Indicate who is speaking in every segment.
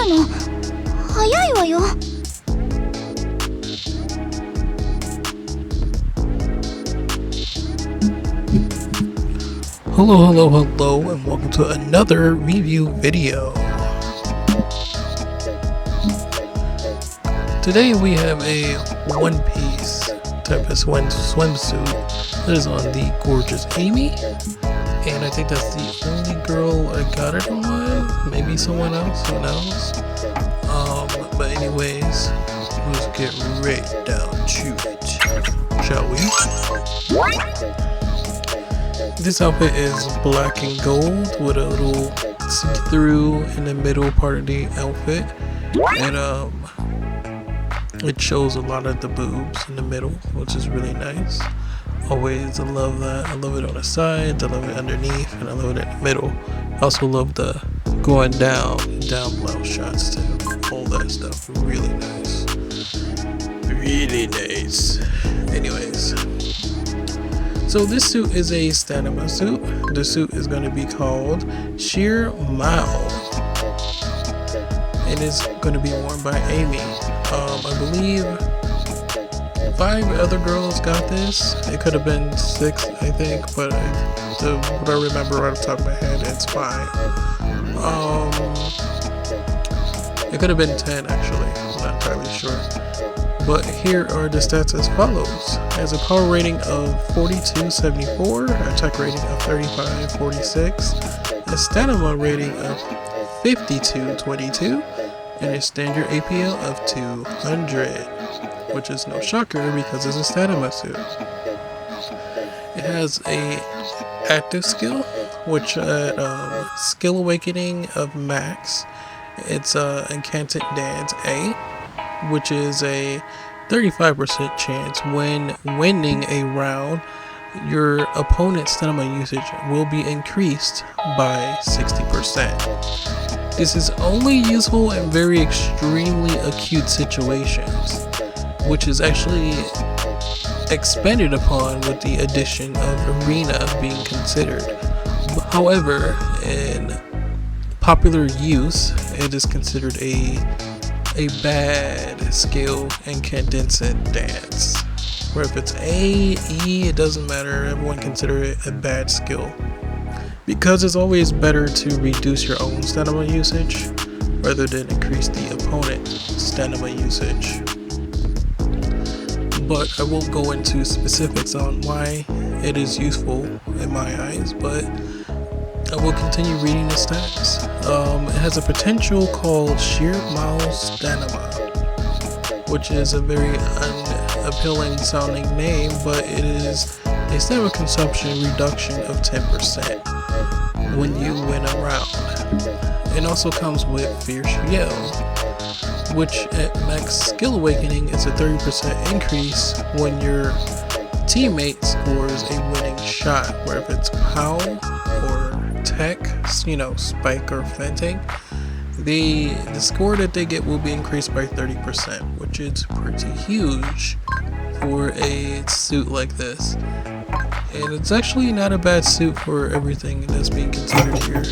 Speaker 1: の早いわよ。
Speaker 2: Hello, and welcome to another review video. Today we have a one-piece type of swimsuit that is on the gorgeous Amy, and I think that's the only girl I got it on. Maybe someone else, who knows? But anyways, let's get right down to it, shall we? This outfit is black and gold with a little see-through in the middle part of the outfit, and it shows a lot of the boobs in the middle, which is really nice. Always, I love that. I love it on the sides, I love it underneath, and I love it in the middle. I also love the going down blouse shots too. All that stuff, really nice. Really nice. Anyways. So this suit is a stand-up suit. The suit is going to be called Sheer Moule. It is going to be worn by Amy. I believe 5 other girls got this. It could have been 6, I think, but what I remember right off the top of my head, it's 5. It could have been 10 actually. I'm not entirely sure. But here are the stats as follows. It has a power rating of 4274, a tech rating of 3546, a stamina rating of 5222, and a standard APL of 200, which is no shocker because it's a stamina suit. It has a active skill, which skill awakening of max. It's Incanted Dance A, which is a 35% chance when winning a round, your opponent's stamina usage will be increased by 60%. This is only useful in very extremely acute situations, which is actually expanded upon with the addition of Arena being considered. However, in popular use, it is considered a bad skill in Incandescent Dance, where if it's A, E, it doesn't matter, everyone consider it a bad skill, because it's always better to reduce your own stamina usage rather than increase the opponent's stamina usage. But I won't go into specifics on why it is useful in my eyes, but I will continue reading the stats. It has a potential called Sheer Moule Stamina, which is a very unappealing sounding name, but it is a stamina consumption reduction of 10% when you win a round. It also comes with Fierce Yell, which at max skill awakening is a 30% increase when your teammate scores a winning shot, where if it's POW or tech, spike or fenting, the score that they get will be increased by 30%, which is pretty huge for a suit like this. And it's actually not a bad suit for everything that's being considered here.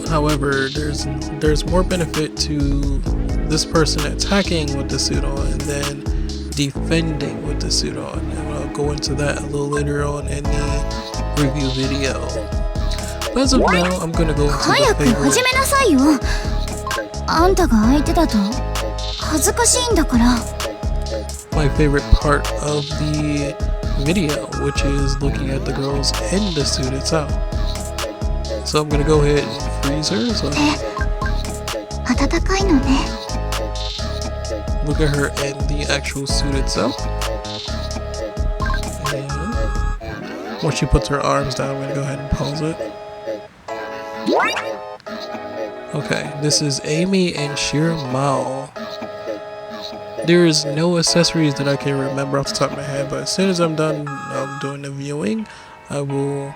Speaker 2: However, there's more benefit to this person attacking with the suit on than defending with the suit on, and I'll go into that a little later on in the review video. But as of now, I'm gonna go into the favorite. My favorite part of the video, which is looking at the girls in the suit itself. So I'm gonna go ahead and freeze her. So look at her in the actual suit itself. And once she puts her arms down, I'm gonna go ahead and pause it. Okay, this is Amy and Sheer Moule. There is no accessories that I can remember off the top of my head, but as soon as I'm done doing the viewing, I will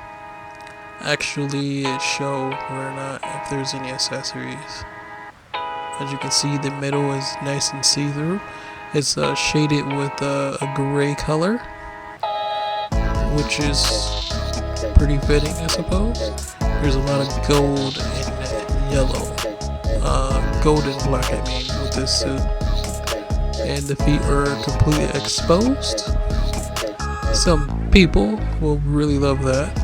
Speaker 2: actually show whether or not if there's any accessories. As you can see, the middle is nice and see-through. It's shaded with a gray color, which is pretty fitting, I suppose. There's a lot of gold and yellow, golden black I mean, with this suit. And the feet are completely exposed. Some people will really love that.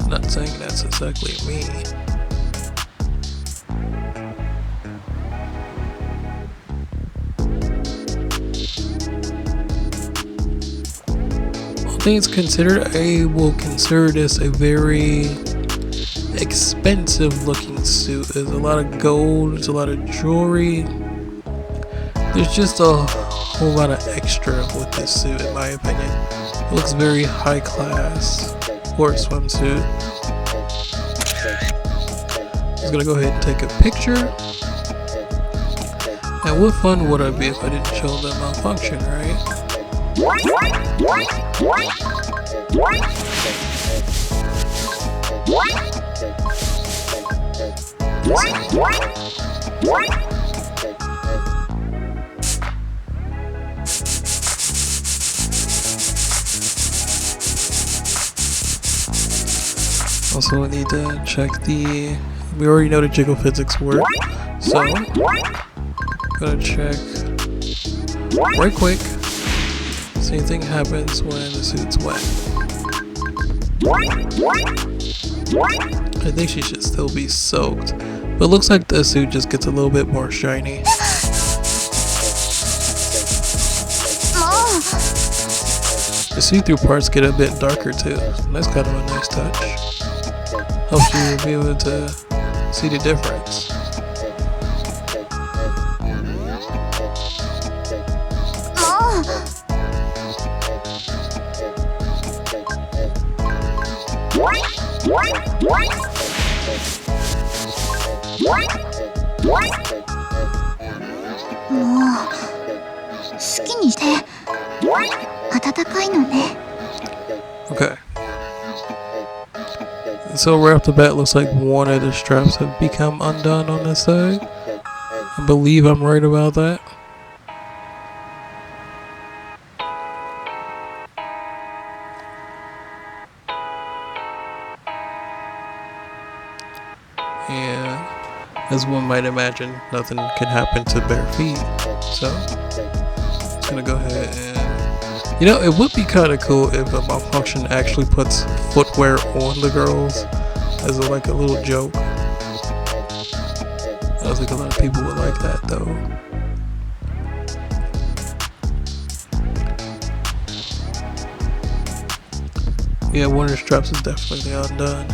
Speaker 2: Not saying that's exactly me. All things considered, I will consider this a very expensive looking suit. There's a lot of gold, there's a lot of jewelry. There's just a whole lot of extra with this suit in my opinion. It looks very high class for a swimsuit. I'm gonna go ahead and take a picture. And what fun would I be if I didn't show the malfunction, right? Also, we need to check the. We already know the jiggle physics work, so gotta check right quick. Same thing happens when the suit's wet. I think she should still be soaked, but it looks like the suit just gets a little bit more shiny. The see-through parts get a bit darker too. That's kind of a nice touch. Helps you be able to see the difference. Okay. So right off the bat, looks like one of the straps have become undone on this side. I believe I'm right about that. And as one might imagine, nothing can happen to bare feet. So I'm just gonna go ahead and, you know, it would be kind of cool if a malfunction actually Puts footwear on the girls as like a little joke. I don't think a lot of people would like that though. Yeah, one of the straps is definitely undone.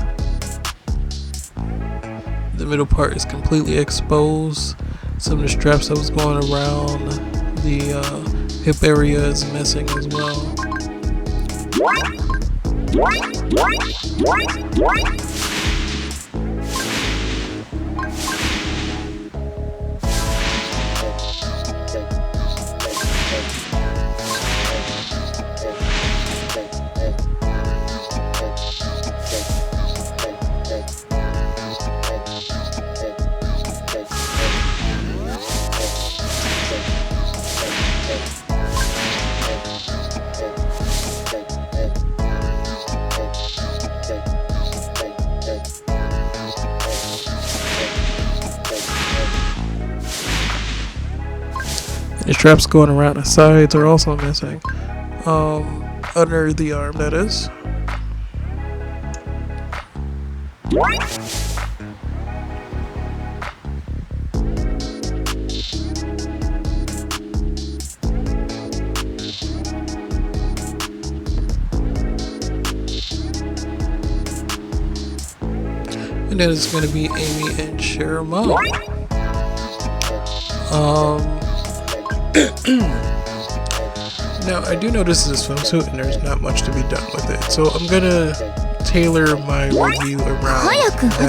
Speaker 2: The middle part is completely exposed. Some of the straps that was going around the hip area is missing as well. The straps going around the sides are also missing. Under the arm, that is. And then it's going to be Amy and Sheer Moule. Now, I do know this is a swimsuit and there's not much to be done with it, so I'm gonna tailor my review around that fact.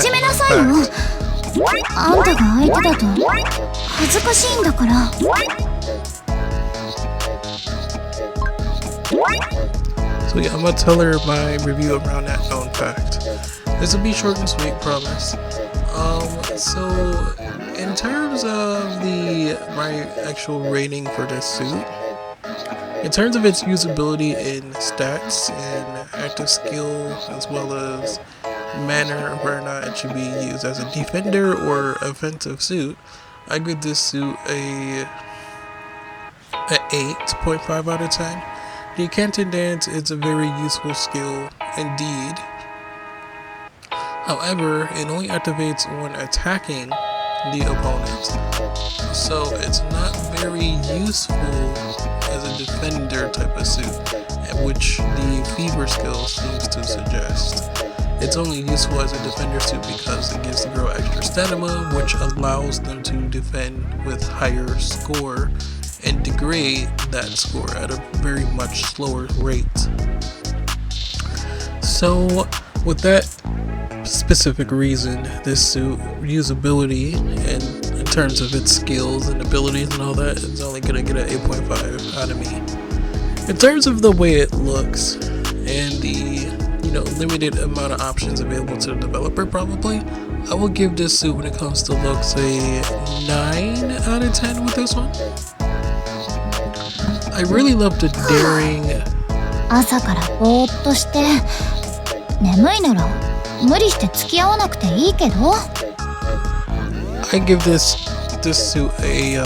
Speaker 2: So yeah, I'm gonna tailor my review around that known fact. This will be short and sweet, promise. So in terms of my actual rating for this suit, In terms of its usability in stats and active skill, as well as manner where or not it should be used as a defender or offensive suit, I give this suit a 8.5 out of 10. The Canton Dance is a very useful skill indeed. However, it only activates when attacking the opponent, so it's not very useful as a defender type of suit, which the Fever skill seems to suggest. It's only useful as a defender suit because it gives the girl extra stamina, which allows them to defend with higher score and degrade that score at a very much slower rate. So with that specific reason, this suit usability and in terms of its skills and abilities and all that, it's only gonna get an 8.5 out of me. In terms of the way it looks and the limited amount of options available to the developer, probably I will give this suit, when it comes to looks, a 9 out of 10 with this one. I really love the daring.
Speaker 1: 朝からぼーっとして眠いなら無理して付き合わなくていいけど
Speaker 2: I give this suit an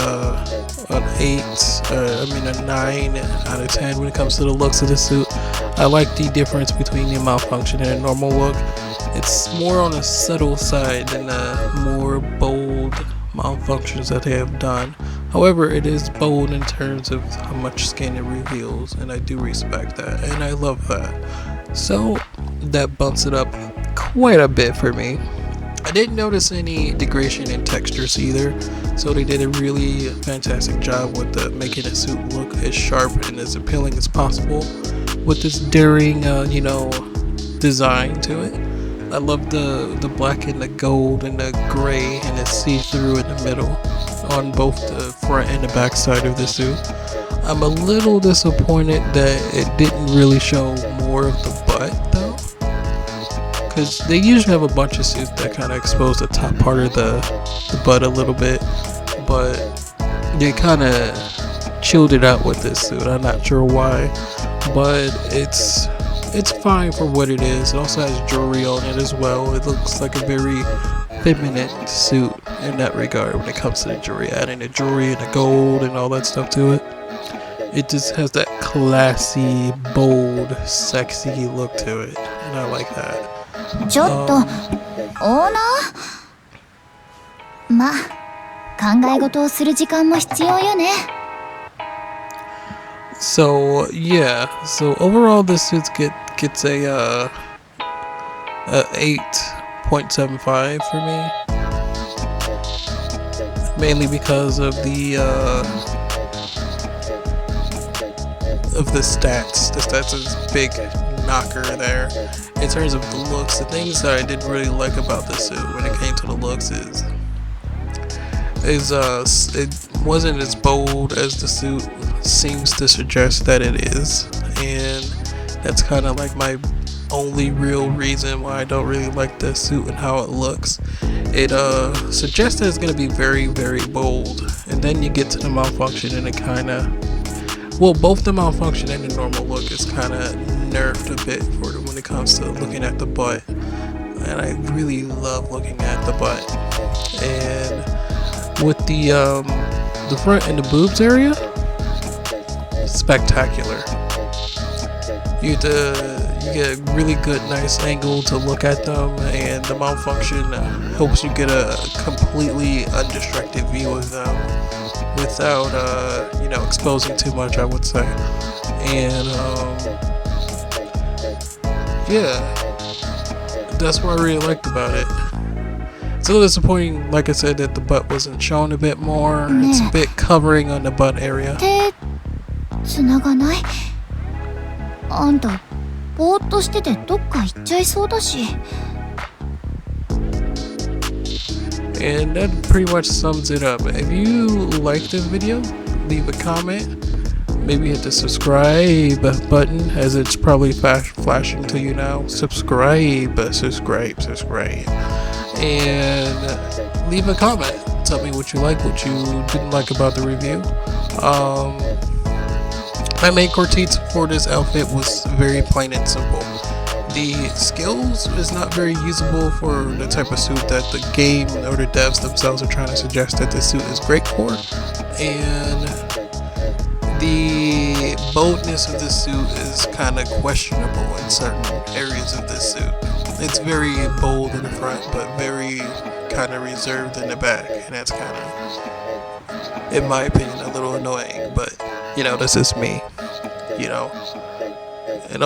Speaker 2: 9 out of 10 when it comes to the looks of the suit. I like the difference between the malfunction and a normal look. It's more on the subtle side than the more bold malfunctions that they have done. However, it is bold in terms of how much skin it reveals, and I do respect that, and I love that. So that bumps it up quite a bit for me. I didn't notice any degradation in textures either, so they did a really fantastic job with making the suit look as sharp and as appealing as possible with this daring, design to it. I love the black and the gold and the gray and the see-through in the middle on both the front and the back side of the suit. I'm a little disappointed that it didn't really show more of the butt though, because they usually have a bunch of suits that kind of expose the top part of the butt a little bit, but they kind of chilled it out with this suit. I'm not sure why, but it's fine for what it is. It also has jewelry on it as well. It looks like a very feminine suit in that regard when it comes to the jewelry, adding the jewelry and the gold and all that stuff to it. It just has that classy, bold, sexy look to it, and I like that.
Speaker 1: ちょっとオーナーまあ考え事をする時間も必要よね
Speaker 2: So yeah, so overall this suit gets a 8.75 for me, mainly because of the stats. The stats is a big knocker there. In terms of the looks, the things that I didn't really like about this suit when it came to the looks is it wasn't as bold as the suit seems to suggest that it is, and that's kind of like my only real reason why I don't really like the suit and how it looks. It suggests that it's going to be very, very bold, and then you get to the malfunction and it kind of, well, both the malfunction and the normal look is kind of nerfed a bit when it comes to looking at the butt, and I really love looking at the butt. And with the front and the boobs area, spectacular. You get a really good, nice angle to look at them, and the malfunction helps you get a completely undistracted view of them without, exposing too much, I would say. And yeah, that's what I really liked about it. It's a little disappointing, like I said, that the butt wasn't shown a bit more. It's a bit covering on the butt area.
Speaker 1: つながないあんたぼーっとしててどっか行っちゃいそうだし
Speaker 2: And that pretty much sums it up. If you like this video, leave a comment. Maybe hit the subscribe button, as it's probably flashing to you now. Subscribe. And leave a comment. Tell me what you like, what you didn't like about the review. My main critiques for this outfit was very plain and simple. The skills is not very usable for the type of suit that the game or the devs themselves are trying to suggest that this suit is great for. And the boldness of this suit is kind of questionable in certain areas of this suit. It's very bold in the front, but very kind of reserved in the back, and that's kind of, in my opinion, a little annoying. But you know, this is me. You know, and